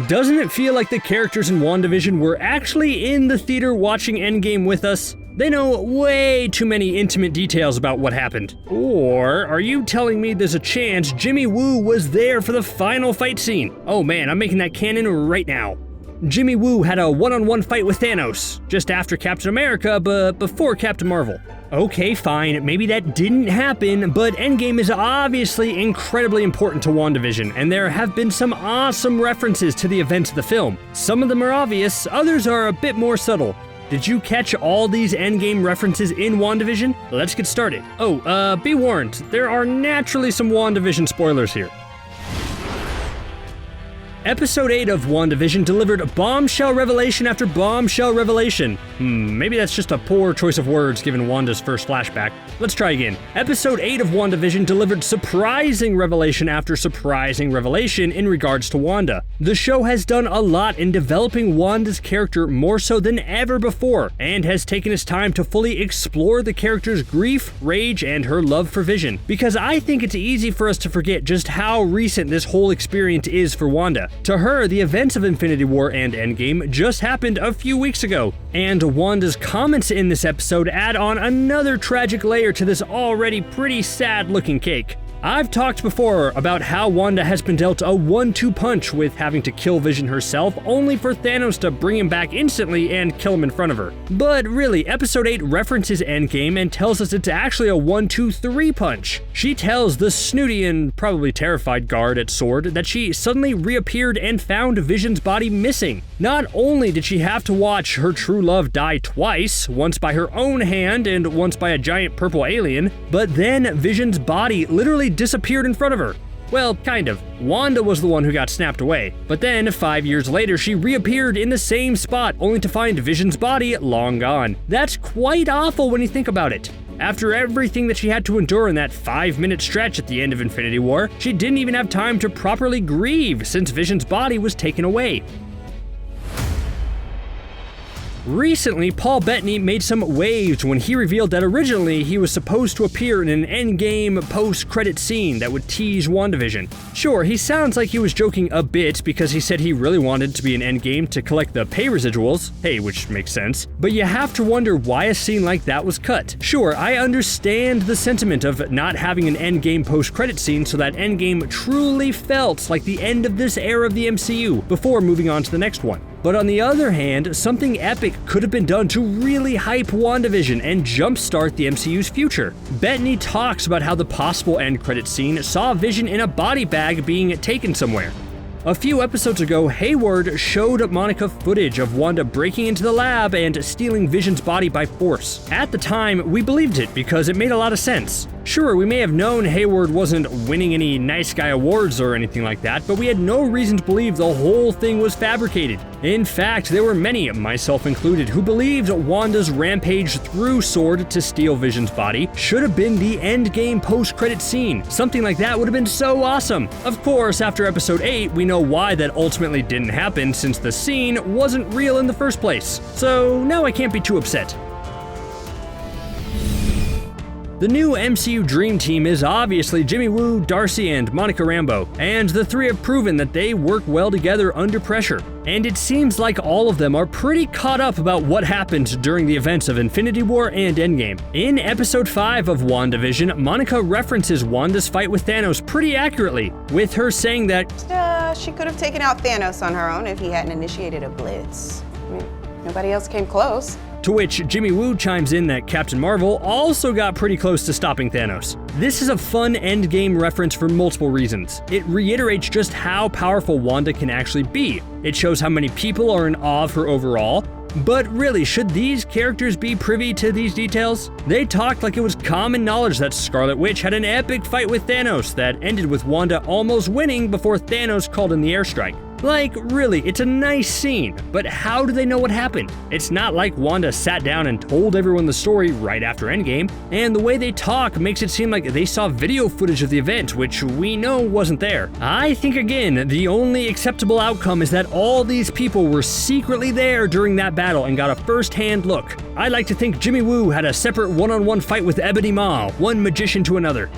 Doesn't it feel like the characters in WandaVision were actually in the theater watching Endgame with us? They know way too many intimate details about what happened. Or are you telling me there's a chance Jimmy Woo was there for the final fight scene? Oh man, I'm making that canon right now. Jimmy Woo had a one-on-one fight with Thanos, just after Captain America, but before Captain Marvel. Okay, fine, maybe that didn't happen, but Endgame is obviously incredibly important to WandaVision, and there have been some awesome references to the events of the film. Some of them are obvious, others are a bit more subtle. Did you catch all these Endgame references in WandaVision? Let's get started. Oh, be warned, there are naturally some WandaVision spoilers here. Episode 8 of WandaVision delivered bombshell revelation after bombshell revelation. Maybe that's just a poor choice of words given Wanda's first flashback. Let's try again. Episode 8 of WandaVision delivered surprising revelation after surprising revelation in regards to Wanda. The show has done a lot in developing Wanda's character more so than ever before, and has taken its time to fully explore the character's grief, rage, and her love for Vision. Because I think it's easy for us to forget just how recent this whole experience is for Wanda. To her, the events of Infinity War and Endgame just happened a few weeks ago, and Wanda's comments in this episode add on another tragic layer to this already pretty sad-looking cake. I've talked before about how Wanda has been dealt a 1-2 punch with having to kill Vision herself only for Thanos to bring him back instantly and kill him in front of her. But really, Episode 8 references Endgame and tells us it's actually a 1-2-3 punch. She tells the snooty and probably terrified guard at S.W.O.R.D. that she suddenly reappeared and found Vision's body missing. Not only did she have to watch her true love die twice, once by her own hand and once by a giant purple alien, but then Vision's body literally disappeared in front of her. Well, kind of. Wanda was the one who got snapped away. But then, 5 years later, she reappeared in the same spot, only to find Vision's body long gone. That's quite awful when you think about it. After everything that she had to endure in that 5-minute stretch at the end of Infinity War, she didn't even have time to properly grieve since Vision's body was taken away. Recently, Paul Bettany made some waves when he revealed that originally he was supposed to appear in an Endgame post-credit scene that would tease WandaVision. Sure, he sounds like he was joking a bit because he said he really wanted to be in Endgame to collect the pay residuals, hey, which makes sense, but you have to wonder why a scene like that was cut. Sure, I understand the sentiment of not having an Endgame post-credit scene so that Endgame truly felt like the end of this era of the MCU before moving on to the next one. But on the other hand, something epic could have been done to really hype WandaVision and jumpstart the MCU's future. Bettany talks about how the possible end credit scene saw Vision in a body bag being taken somewhere. A few episodes ago, Hayward showed Monica footage of Wanda breaking into the lab and stealing Vision's body by force. At the time, we believed it because it made a lot of sense. Sure, we may have known Hayward wasn't winning any nice guy awards or anything like that, but we had no reason to believe the whole thing was fabricated. In fact, there were many, myself included, who believed Wanda's rampage through S.W.O.R.D. to steal Vision's body should have been the Endgame post-credit scene. Something like that would have been so awesome. Of course, after Episode 8, we know why that ultimately didn't happen since the scene wasn't real in the first place. So now I can't be too upset. The new MCU Dream Team is obviously Jimmy Woo, Darcy, and Monica Rambeau, and the three have proven that they work well together under pressure. And it seems like all of them are pretty caught up about what happened during the events of Infinity War and Endgame. In Episode 5 of WandaVision, Monica references Wanda's fight with Thanos pretty accurately, with her saying that she could have taken out Thanos on her own if he hadn't initiated a blitz. I mean, nobody else came close. To which Jimmy Woo chimes in that Captain Marvel also got pretty close to stopping Thanos. This is a fun Endgame reference for multiple reasons. It reiterates just how powerful Wanda can actually be. It shows how many people are in awe of her overall. But really, should these characters be privy to these details? They talked like it was common knowledge that Scarlet Witch had an epic fight with Thanos that ended with Wanda almost winning before Thanos called in the airstrike. Like, really, it's a nice scene, but how do they know what happened? It's not like Wanda sat down and told everyone the story right after Endgame, and the way they talk makes it seem like they saw video footage of the event, which we know wasn't there. I think, again, the only acceptable outcome is that all these people were secretly there during that battle and got a first-hand look. I'd like to think Jimmy Woo had a separate one-on-one fight with Ebony Maw, one magician to another.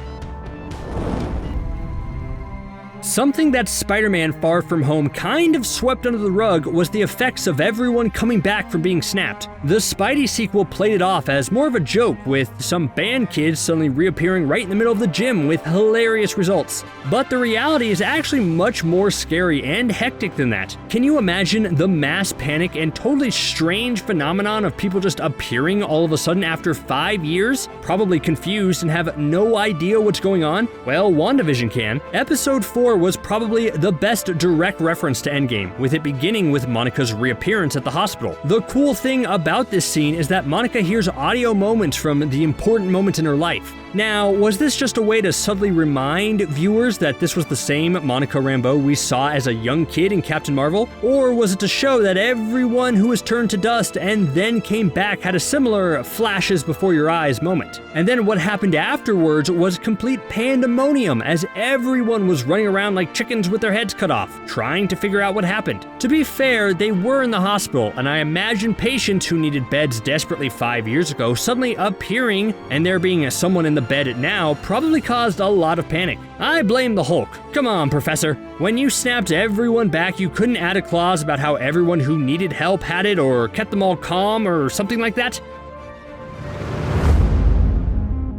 Something that Spider-Man Far From Home kind of swept under the rug was the effects of everyone coming back from being snapped. The Spidey sequel played it off as more of a joke, with some band kids suddenly reappearing right in the middle of the gym with hilarious results. But the reality is actually much more scary and hectic than that. Can you imagine the mass panic and totally strange phenomenon of people just appearing all of a sudden after 5 years? Probably confused and have no idea what's going on? Well, WandaVision can. Episode 4 was probably the best direct reference to Endgame, with it beginning with Monica's reappearance at the hospital. The cool thing about this scene is that Monica hears audio moments from the important moments in her life. Now, was this just a way to subtly remind viewers that this was the same Monica Rambeau we saw as a young kid in Captain Marvel? Or was it to show that everyone who was turned to dust and then came back had a similar flashes before your eyes moment? And then what happened afterwards was complete pandemonium as everyone was running around like chickens with their heads cut off, trying to figure out what happened. To be fair, they were in the hospital, and I imagine patients who needed beds desperately 5 years ago suddenly appearing and there being someone in the bed now probably caused a lot of panic. I blame the Hulk. Come on, Professor. When you snapped everyone back, you couldn't add a clause about how everyone who needed help had it or kept them all calm or something like that?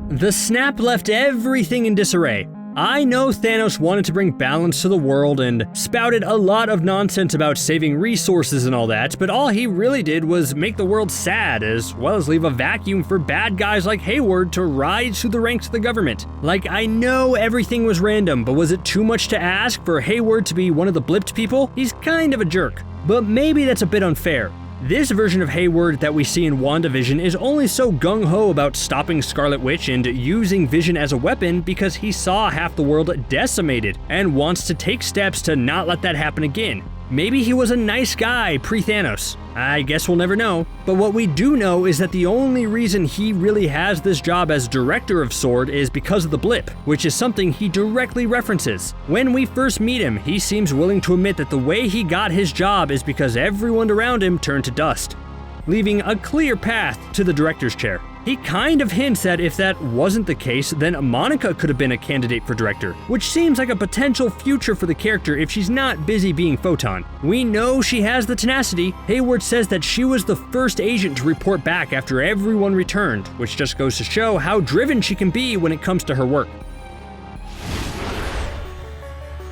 The snap left everything in disarray. I know Thanos wanted to bring balance to the world and spouted a lot of nonsense about saving resources and all that, but all he really did was make the world sad, as well as leave a vacuum for bad guys like Hayward to rise through the ranks of the government. Like, I know everything was random, but was it too much to ask for Hayward to be one of the blipped people? He's kind of a jerk. But maybe that's a bit unfair. This version of Hayward that we see in WandaVision is only so gung-ho about stopping Scarlet Witch and using Vision as a weapon because he saw half the world decimated and wants to take steps to not let that happen again. Maybe he was a nice guy pre-Thanos. I guess we'll never know. But what we do know is that the only reason he really has this job as director of S.W.O.R.D. is because of the blip, which is something he directly references. When we first meet him, he seems willing to admit that the way he got his job is because everyone around him turned to dust, leaving a clear path to the director's chair. He kind of hints that if that wasn't the case, then Monica could have been a candidate for director, which seems like a potential future for the character if she's not busy being Photon. We know she has the tenacity. Hayward says that she was the first agent to report back after everyone returned, which just goes to show how driven she can be when it comes to her work.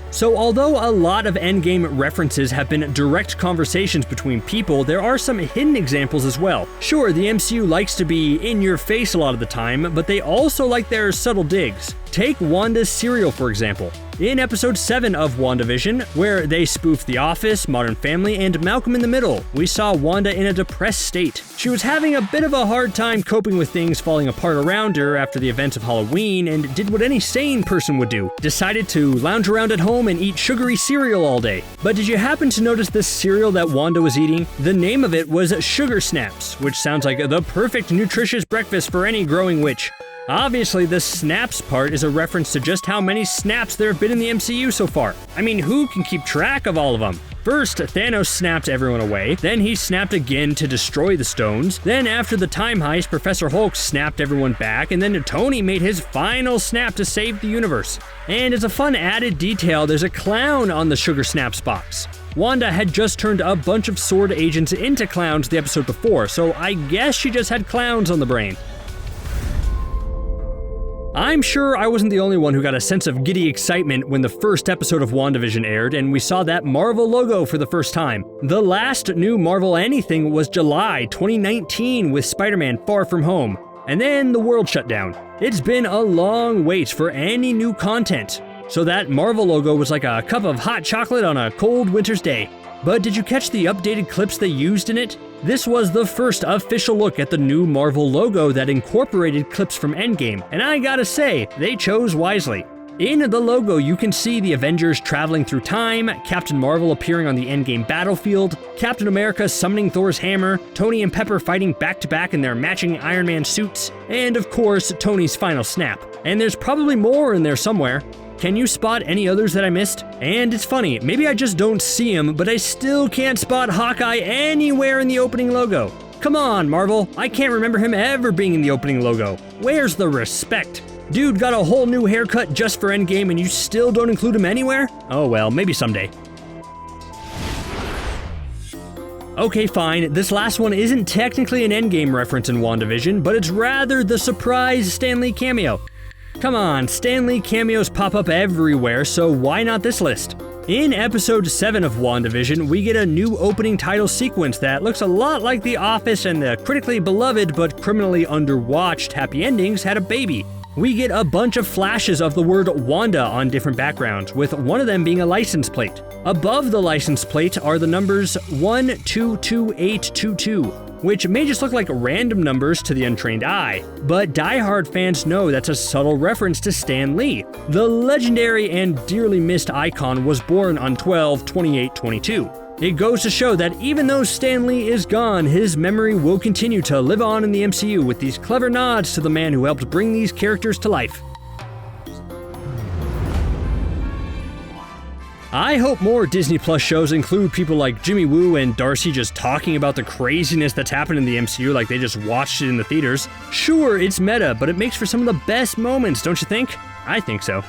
So although a lot of Endgame references have been direct conversations between people, there are some hidden examples as well. Sure, the MCU likes to be in your face a lot of the time, but they also like their subtle digs. Take Wanda's cereal, for example. In episode 7 of WandaVision, where they spoofed The Office, Modern Family, and Malcolm in the Middle, we saw Wanda in a depressed state. She was having a bit of a hard time coping with things falling apart around her after the events of Halloween and did what any sane person would do. Decided to lounge around at home and eat sugary cereal all day. But did you happen to notice this cereal that Wanda was eating? The name of it was Sugar Snaps, which sounds like the perfect nutritious breakfast for any growing witch. Obviously, the snaps part is a reference to just how many snaps there have been in the MCU so far. I mean, who can keep track of all of them? First, Thanos snapped everyone away, then he snapped again to destroy the stones, then after the time heist, Professor Hulk snapped everyone back, and then Tony made his final snap to save the universe. And as a fun added detail, there's a clown on the Sugar Snaps box. Wanda had just turned a bunch of S.W.O.R.D. agents into clowns the episode before, so I guess she just had clowns on the brain. I'm sure I wasn't the only one who got a sense of giddy excitement when the first episode of WandaVision aired and we saw that Marvel logo for the first time. The last new Marvel anything was July 2019 with Spider-Man Far From Home, and then the world shut down. It's been a long wait for any new content, so that Marvel logo was like a cup of hot chocolate on a cold winter's day. But did you catch the updated clips they used in it? This was the first official look at the new Marvel logo that incorporated clips from Endgame, and I gotta say, they chose wisely. In the logo, you can see the Avengers traveling through time, Captain Marvel appearing on the Endgame battlefield, Captain America summoning Thor's hammer, Tony and Pepper fighting back-to-back in their matching Iron Man suits, and of course, Tony's final snap. And there's probably more in there somewhere. Can you spot any others that I missed? And it's funny, maybe I just don't see him, but I still can't spot Hawkeye anywhere in the opening logo. Come on, Marvel, I can't remember him ever being in the opening logo. Where's the respect? Dude got a whole new haircut just for Endgame and you still don't include him anywhere? Oh well, maybe someday. Okay, fine, this last one isn't technically an Endgame reference in WandaVision, but it's rather the surprise Stan Lee cameo. Come on, Stan Lee cameos pop up everywhere, so why not this list? In episode 7 of WandaVision, we get a new opening title sequence that looks a lot like The Office and the critically beloved but criminally underwatched Happy Endings had a baby. We get a bunch of flashes of the word Wanda on different backgrounds, with one of them being a license plate. Above the license plate are the numbers 122822, which may just look like random numbers to the untrained eye, but die-hard fans know that's a subtle reference to Stan Lee. The legendary and dearly missed icon was born on 12/28/22. It goes to show that even though Stan Lee is gone, his memory will continue to live on in the MCU with these clever nods to the man who helped bring these characters to life. I hope more Disney Plus shows include people like Jimmy Woo and Darcy just talking about the craziness that's happened in the MCU like they just watched it in the theaters. Sure, it's meta, but it makes for some of the best moments, don't you think? I think so.